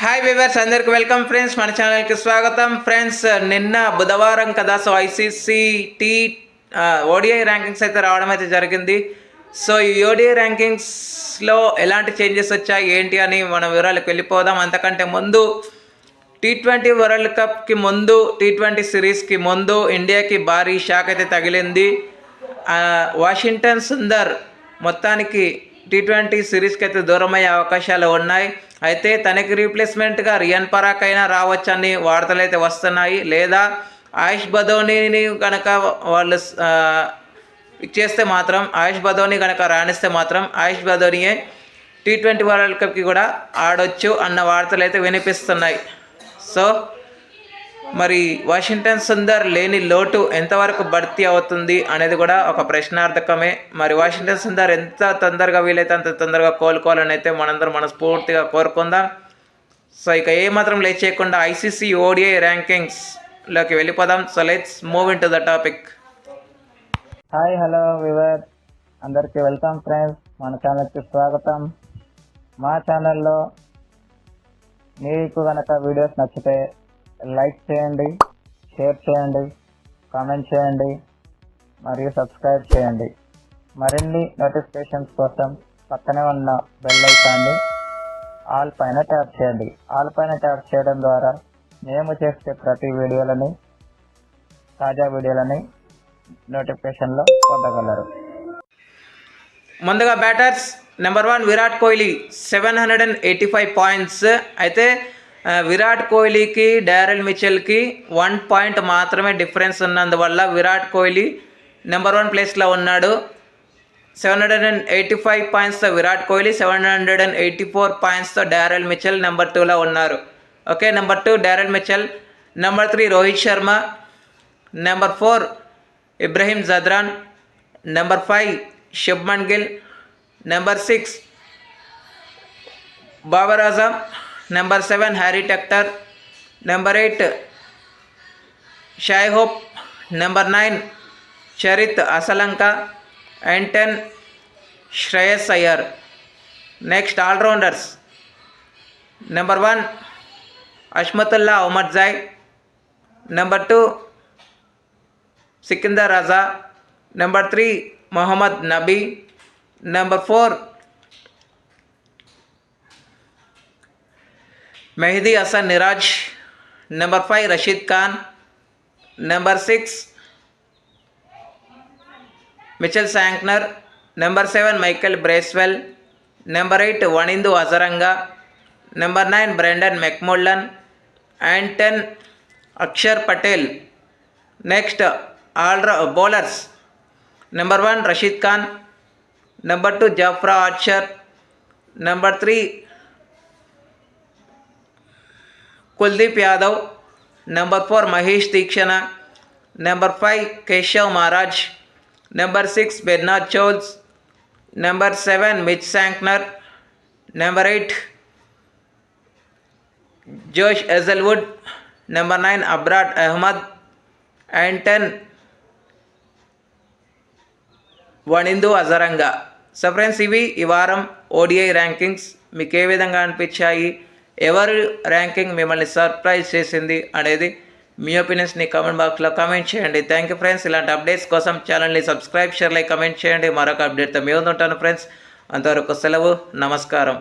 Hi viewers, అందరికి welcome friends. మన ఛానల్కి స్వాగతం ఫ్రెండ్స్. నిన్న బుధవారం కదా, సో ఐసీసీ ఓడిఐ ర్యాంకింగ్స్ అయితే రావడం అయితే జరిగింది. సో ఈ ఓడిఐ ర్యాంకింగ్స్లో ఎలాంటి చేంజెస్ వచ్చాయి ఏంటి అని మనం వివరాలకు వెళ్ళిపోదాం. అంతకంటే ముందు T20 వరల్డ్ కప్కి ముందు, T20 సిరీస్కి ముందు ఇండియాకి భారీ షాక్ అయితే తగిలింది. వాషింగ్టన్ సుందర్ మొత్తానికి T20 సిరీస్కి అయితే దూరం అయ్యే అవకాశాలు ఉన్నాయి. అయితే తనకి రీప్లేస్మెంట్గా రియాన్ పరాగ్ అయినా రావచ్చని వార్తలు అయితే వస్తున్నాయి. లేదా ఆయుష్ బదోనీని కనుక వాళ్ళు చేస్తే మాత్రం, ఆయుష్ బదోని కనుక రాణిస్తే మాత్రం ఆయుష్ బదోనియే T20 వరల్డ్ కప్కి కూడా ఆడొచ్చు అన్న వార్తలు అయితే వినిపిస్తున్నాయి. సో మరి వాషింగ్టన్ సుందర్ లేని లోటు ఎంతవరకు భర్తీ అవుతుంది అనేది కూడా ఒక ప్రశ్నార్థకమే. మరి వాషింగ్టన్ సుందర్ ఎంత తొందరగా వీలైతే అంత తొందరగా కోలుకోవాలని అయితే మనందరం మనస్ఫూర్తిగా కోరుకుందాం. సో ఇక ఏమాత్రం లేట్ చేయకుండా ఐసీసీ ఓడిఐ ర్యాంకింగ్స్లోకి వెళ్ళిపోదాం. So let's move in to the topic. Hi, hello viewers, అందరికీ వెల్కమ్ ఫ్రెండ్స్. మన ఛానల్కి స్వాగతం. మా ఛానల్లో మీకు కనుక వీడియోస్ నచ్చితే లైక్ చేయండి, షేర్ చేయండి, కామెంట్ చేయండి మరియు సబ్స్క్రైబ్ చేయండి. మరిన్ని నోటిఫికేషన్స్ కోసం పక్కనే ఉన్న బెల్ ఐకాన్ని ఆల్ పైన ట్యాప్ చేయండి. ఆల్ పైన ట్యాప్ చేయడం ద్వారా మేము చేసే ప్రతి వీడియోలని, తాజా వీడియోలని నోటిఫికేషన్లో పొందగలరు. ముందుగా batters number 1 Virat Kohli 785 points. అయితే విరాట్ కోహ్లీకి డారెల్ మిచెల్కి 1 పాయింట్ మాత్రమే డిఫరెన్స్ ఉన్నందువల్ల విరాట్ కోహ్లీ నెంబర్ 1 ప్లేస్లో ఉన్నాడు. 785 పాయింట్స్తో విరాట్ కోహ్లీ, 784 పాయింట్స్తో డారెల్ మిచెల్ నెంబర్ 2లో ఉన్నారు. Okay, number 2 Daryl Mitchell, number 3 Rohit Sharma, number 4 Ibrahim Zadran, number 5 Shubman Gill, number 6 Babar Azam, number 7 Harry Tector, number 8 Shai Hope, number 9 Charith Asalanka and 10 Shreyas Iyer. Next all-rounders number 1 Azmatullah Omarzai, number 2 Sikandar Raza, number 3 Mohammad Nabi, number 4 Mehidy Hasan Miraz, number 5 Rashid Khan, number 6 Mitchell Santner, number 7 Michael Bracewell, number 8 Wanindu Hasaranga, number 9 Brandon McMullen and 10 Axar Patel. Next bowlers number 1 Rashid Khan, number 2 Jofra Archer, number 3 Kuldeep Yadav, number 4 Maheesh Theekshana, number 5 Keshav Maharaj, number 6 Bernard Scholtz, number 7 Mitch Santner, number 8 Josh Hazlewood, number 9 Abrar Ahmed and 10 Wanindu Hasaranga. So friends, ఇవి ఈ వారం ODI rankings. మీకు ఏ విధంగా అనిపించాయి, ఎవరు ranking మిమ్మల్ని surprise చేసింది అనేది మీ ఒపీనియన్స్ని కామెంట్ బాక్స్లో కామెంట్ చేయండి. Thank you friends. ఇలాంటి అప్డేట్స్ కోసం ఛానల్ని సబ్స్క్రైబ్, షేర్, లైక్, కామెంట్ చేయండి. మరొక అప్డేట్తో మీ ముందు ఉంటాను ఫ్రెండ్స్. అంతవరకు సెలవు, నమస్కారం.